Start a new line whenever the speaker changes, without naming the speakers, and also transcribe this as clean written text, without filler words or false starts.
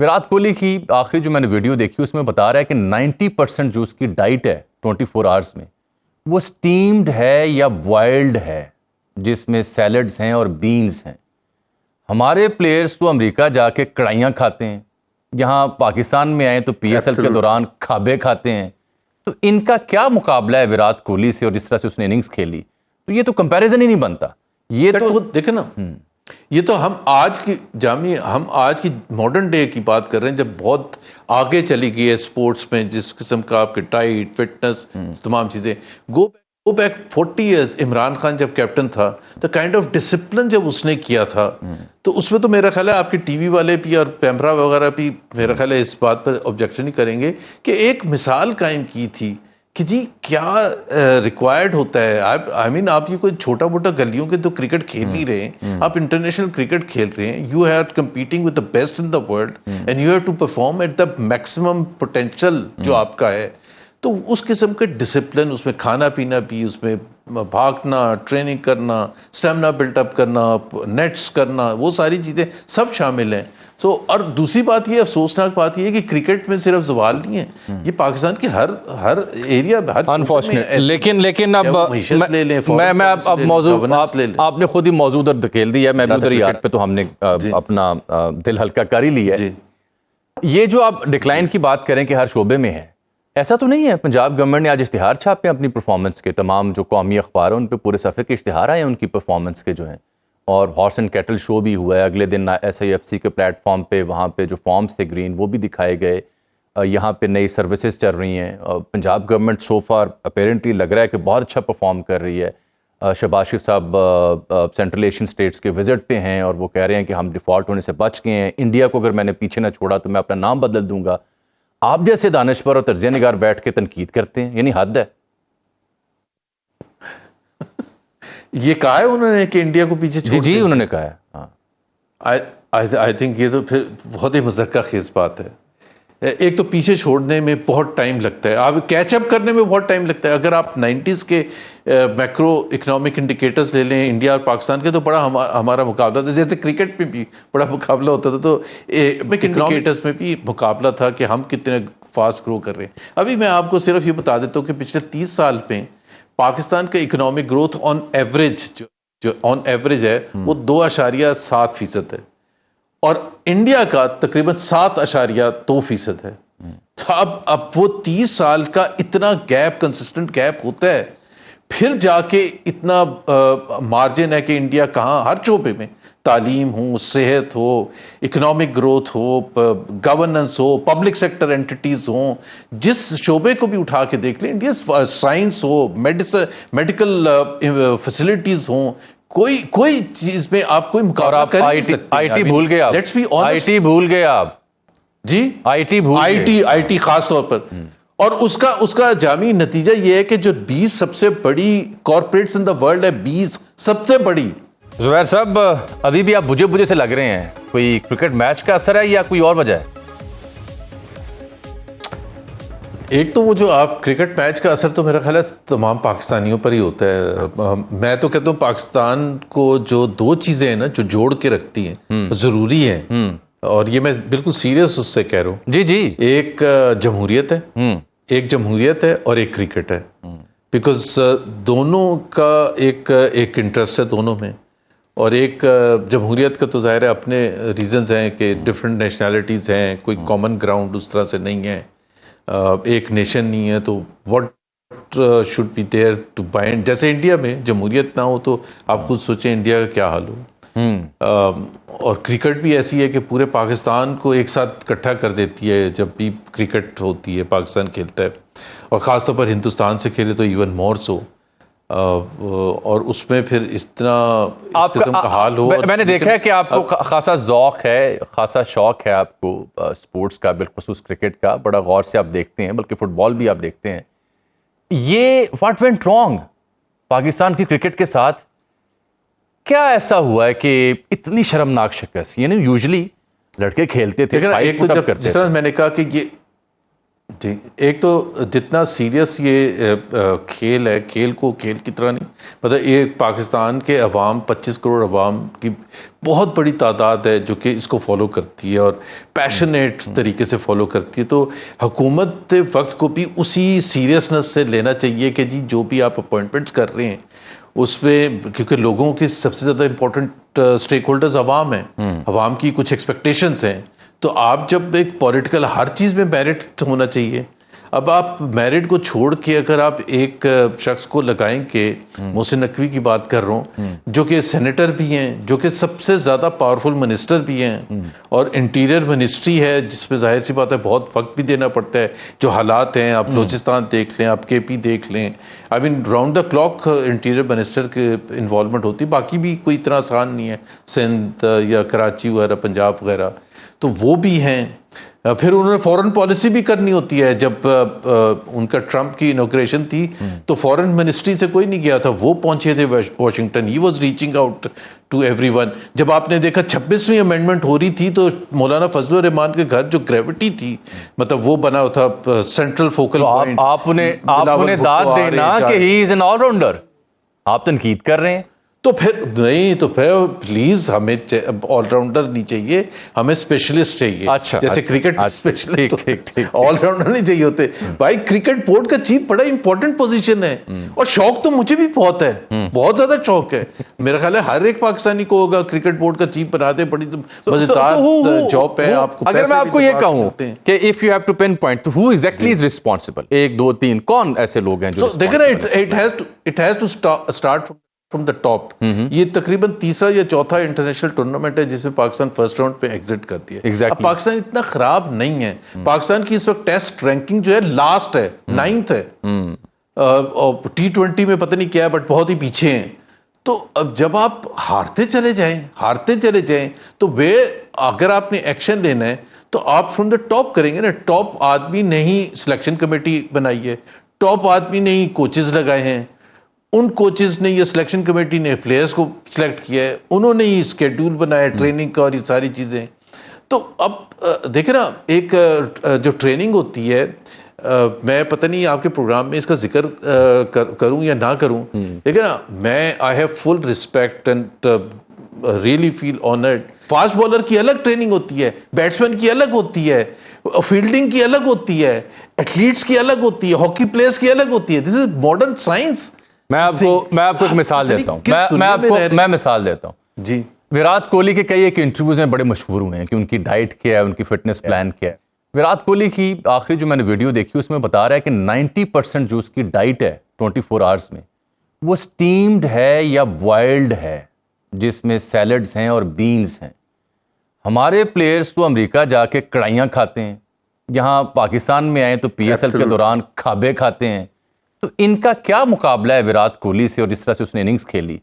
विराट कोहली की आखिरी जो मैंने वीडियो देखी उसमें बता रहा है कि 90% जो उसकी डाइट है 24 आवर्स में वो स्टीम्ड है या बॉइल्ड है, जिसमें सैलड्स हैं और बीन्स हैं। हमारे प्लेयर्स तो अमेरिका जाके कढ़ाइयाँ खाते हैं, यहाँ पाकिस्तान में आए तो पीएसएल के दौरान खाबे खाते हैं। तो इनका क्या मुकाबला है विराट कोहली से, और जिस तरह से उसने इनिंग्स खेली, तो ये तो कंपैरिजन ही नहीं बनता। ये तो
देखे ना, ये तो हम आज की मॉडर्न डे की बात कर रहे हैं, जब बहुत आगे चली गई है स्पोर्ट्स में, जिस किस्म का आपके डाइट, फिटनेस, तमाम चीजें। Go back 40 years, Imran Khan जब कैप्टन था, तो काइंड ऑफ डिसिप्लिन जब उसने किया था, तो उसमें तो मेरा ख्याल है आपके टीवी वाले भी और कैमरा वगैरह भी मेरा ख्याल है इस बात पर ऑब्जेक्शन ही करेंगे कि एक मिसाल कायम की थी कि जी क्या रिक्वायर्ड होता है। आई मीन आप ये कोई छोटा मोटा गलियों के तो क्रिकेट खेल नहीं रहे हैं, आप इंटरनेशनल क्रिकेट खेल रहे हैं। You are competing with the best in the world and you have to perform at the maximum potential जो आपका है। तो उस किस्म के डिसिप्लिन, उसमें खाना पीना भी, उसमें भागना, ट्रेनिंग करना, स्टेमिना बिल्टअप करना, नेट्स करना, वो सारी चीजें सब शामिल हैं। और दूसरी बात ये, अफसोसनाक बात ये है कि क्रिकेट में सिर्फ सवाल नहीं है, ये पाकिस्तान के हर एरिया, हर
अनफॉर्चुनेट। लेकिन अब मैं अब मौजू आपने खुद ही मौजूद और धकेल दिया, मैं भी उधर याद पे तो हमने अपना दिल हल्का कर ही लिया है। ये जो आप डिक्लाइन की बात करें कि हर शोबे में है, ऐसा तो नहीं है। पंजाब गवर्नमेंट ने आज इश्तिहार छापे अपनी परफॉर्मेंस के, तमाम जो कौमी अखबार हैं उन पे पूरे सफ़े के इश्तिहार आए हैं उनकी परफॉर्मेंस के जो हैं, और हॉर्स एंड कैटल शो भी हुआ है। अगले दिन SIFC के प्लेटफॉर्म पे वहाँ पे जो फॉर्म्स थे ग्रीन, वो भी दिखाए गए। यहाँ पे नई सर्विसेज चल रही हैं। पंजाब गवर्नमेंट सो फार अपेरेंटली लग रहा है कि बहुत अच्छा परफॉर्म कर रही है। शहबाज शरीफ साहब सेंट्रल एशियन स्टेट्स के विजिट पे हैं और वो कह रहे हैं कि हम डिफ़ॉल्ट होने से बच गए हैं। इंडिया को अगर मैंने पीछे ना छोड़ा तो मैं अपना नाम बदल दूंगा। आप जैसे दानिशवर और तर्जिया निगार बैठ के तनकीद करते हैं, यानी हद है।
ये कहा है उन्होंने कि इंडिया को पीछे छोड़
जी उन्होंने कहा है। हाँ,
आई थिंक ये तो फिर बहुत ही मज़क्का खेज बात है। एक तो पीछे छोड़ने में बहुत टाइम लगता है, आप कैचअप करने में बहुत टाइम लगता है। अगर आप 90s के मैक्रो इकोनॉमिक इंडिकेटर्स ले लें इंडिया और पाकिस्तान के, तो बड़ा हमारा मुकाबला था। जैसे क्रिकेट में भी बड़ा मुकाबला होता था, तो इंडिकेटर्स में भी मुकाबला था कि हम कितने फास्ट ग्रो कर रहे हैं। अभी मैं आपको सिर्फ ये बता देता हूँ कि पिछले 30 साल में पाकिस्तान का इकोनॉमिक ग्रोथ ऑन एवरेज जो ऑन एवरेज है वो 2.7% है, और इंडिया का तकरीबन 7.2% है। तो अब वो 30 साल का इतना गैप, कंसिस्टेंट गैप होता है, फिर जाके इतना मार्जिन है कि इंडिया कहाँ, हर शोबे में, तालीम हो, सेहत हो, इकोनॉमिक ग्रोथ हो, गवर्नेंस हो, पब्लिक सेक्टर एंटिटीज हो, जिस शोबे को भी उठा के देख लें, इंडिया साइंस हो, मेडिकल फैसिलिटीज हो, कोई चीज में आप कोई मुकाबला कर नहीं सकते।
आईटी भूल गए आप,
लेट्स बी ऑनेस्ट,
आईटी भूल गए आप
जी, आईटी खास तौर पर। और उसका जामी नतीजा यह है कि जो 20 सबसे बड़ी कॉर्पोरेट्स इन द वर्ल्ड है, 20 सबसे बड़ी।
जुबैर साहब, अभी भी आप बुझे से लग रहे हैं। कोई क्रिकेट मैच का असर है या कोई और वजह है?
एक तो वो जो आप क्रिकेट मैच का असर तो मेरा ख्याल है तमाम पाकिस्तानियों पर ही होता है। मैं तो कहता हूँ पाकिस्तान को जो दो चीजें हैं ना जो जोड़ के रखती हैं, जरूरी है, और ये मैं बिल्कुल सीरियस उससे कह रहा हूँ।
जी,
एक जमहूरियत है, और एक क्रिकेट है। बिकॉज दोनों का एक इंटरेस्ट है दोनों में, और एक जमहूरियत का तो जाहिर है अपने रीजंस हैं कि डिफरेंट नेशनैलिटीज हैं, कोई कॉमन ग्राउंड उस तरह से नहीं है, एक नेशन नहीं है, तो what should be there to bind. जैसे इंडिया में जमहूरियत ना हो तो आप खुद सोचें इंडिया का क्या हाल हो। और क्रिकेट भी ऐसी है कि पूरे पाकिस्तान को एक साथ इकट्ठा कर देती है जब भी क्रिकेट होती है, पाकिस्तान खेलता है, और खासतौर पर हिंदुस्तान से खेले तो इवन मोर सो। और उसमें फिर इस किस्म का हाल हो।
मैंने देखा है कि आपको खासा ज़ौक है, खासा शौक है आपको स्पोर्ट्स का, बिलखुसूस क्रिकेट का। बड़ा गौर से आप देखते हैं, बल्कि फुटबॉल भी आप देखते हैं। ये व्हाट वेंट रॉन्ग पाकिस्तान की क्रिकेट के साथ? क्या ऐसा हुआ है कि इतनी शर्मनाक शिकस्त? यानी यूजुअली लड़के खेलते थे,
एक तो जब जिस तरह मैंने कहा कि जी, एक तो जितना सीरियस ये खेल है, खेल को खेल की तरह नहीं, मतलब एक पाकिस्तान के अवाम 25 करोड़ अवाम की बहुत बड़ी तादाद है जो कि इसको फॉलो करती है और पैशनेट तरीके से फॉलो करती है। तो हुकूमत वक्त को भी उसी सीरियसनेस से लेना चाहिए कि जी जो भी आप अपॉइंटमेंट्स कर रहे हैं उसमें, क्योंकि लोगों की सबसे ज्यादा इंपॉर्टेंट स्टेक होल्डर्स अवाम है, अवाम की कुछ एक्सपेक्टेशंस हैं। तो आप जब एक पॉलिटिकल, हर चीज में मेरिट होना चाहिए। अब आप मेरिट को छोड़ के अगर आप एक शख्स को लगाएंगे, मोहसिन नकवी की बात कर रहा हूं, जो कि सेनेटर भी हैं, जो कि सबसे ज्यादा पावरफुल मिनिस्टर भी हैं, और इंटीरियर मिनिस्ट्री है जिसमें जाहिर सी बात है बहुत वक्त भी देना पड़ता है। जो हालात हैं, आप बलूचिस्तान देख लें, आप केपी देख लें, I mean round the clock interior minister की इन्वॉल्वमेंट होती है। बाकी भी कोई इतना आसान नहीं है, सिंध या कराची वगैरह, पंजाब वगैरह, तो वो भी हैं। फिर उन्होंने फॉरेन पॉलिसी भी करनी होती है। जब उनका ट्रंप की इनॉग्रेशन थी तो फॉरेन मिनिस्ट्री से कोई नहीं गया था, वो पहुंचे थे Washington, he was reaching out to everyone. जब आपने देखा 26वीं अमेंडमेंट हो रही थी तो मौलाना फजलुर रहमान के घर जो ग्रेविटी थी, मतलब वो बना था सेंट्रल फोकल पॉइंट।
आपने दाद देना कि ही इज एन ऑलराउंडर, आप तनकीद कर रहे हैं।
तो फिर नहीं, तो फिर प्लीज हमें ऑलराउंडर नहीं चाहिए, हमें स्पेशलिस्ट चाहिए।
अच्छा,
जैसे क्रिकेट स्पेशलिस्ट,
ठीक
ऑलराउंडर नहीं चाहिए होते। भाई क्रिकेट बोर्ड का चीफ बड़ा इंपॉर्टेंट पोजीशन है, और शौक तो मुझे भी बहुत है, बहुत ज्यादा शौक है। मेरा ख्याल है हर एक पाकिस्तानी को होगा, क्रिकेट बोर्ड का चीफ बनाते, बड़ी मजेदार जॉब है। आपको
अगर मैं आपको ये कहूं कि if you have to pinpoint, तो हु एग्जैक्टली इज रिस्पांसिबल? 1 2 3 कौन ऐसे लोग हैं जो
देखिए ना, it has to start from the top. ये तकरीबन तीसरा या चौथा इंटरनेशनल टूर्नामेंट है जिसमें पाकिस्तान फर्स्ट राउंड पे एग्जिट करती है।
Exactly.
अब पाकिस्तान इतना खराब नहीं है। पाकिस्तान की इस वक्त टेस्ट रैंकिंग जो है लास्ट है, 9th है। और T20 में पता नहीं क्या है, बट बहुत ही पीछे हैं। तो अब जब आप हारते चले जाएं तो वे, अगर आपने एक्शन लेना है तो आप फ्रॉम द टॉप करेंगे ना। टॉप आदमी ने ही सिलेक्शन कमेटी बनाई है, टॉप आदमी ने ही कोचेज लगाए हैं, उन कोचेस ने, ये सिलेक्शन कमेटी ने प्लेयर्स को सिलेक्ट किया है, उन्होंने ही स्केड्यूल बनाया ट्रेनिंग का और ये सारी चीजें। तो अब देखिए ना, एक जो ट्रेनिंग होती है, मैं पता नहीं आपके प्रोग्राम में इसका जिक्र करूं या ना करूं, लेकिन ना मैं I have full respect and really feel honoured. Fast bowler की अलग ट्रेनिंग होती है, बैट्समैन की अलग होती है, फील्डिंग की अलग होती है, एथलीट्स की अलग होती है, हॉकी प्लेयर्स की अलग होती है। This is modern science.
मैं आपको एक मिसाल देता हूं, मैं मिसाल देता हूं
जी।
विराट कोहली के कई एक इंटरव्यूज में बड़े मशहूर हुए हैं कि उनकी डाइट क्या है, उनकी फिटनेस प्लान क्या है। विराट कोहली की आखिरी जो मैंने वीडियो देखी उसमें बता रहा है कि 90% जो उसकी डाइट है 24 आवर्स में, वो स्टीम्ड है या बॉइल्ड है, जिसमें सैलड्स हैं और बीन्स हैं। हमारे प्लेयर्स तो अमेरिका जाके कढ़ाइयाँ खाते हैं, यहाँ पाकिस्तान में आए तो PSL के दौरान खाबे खाते हैं। तो इनका क्या मुकाबला है विराट कोहली से, और जिस तरह से उसने इनिंग्स खेली?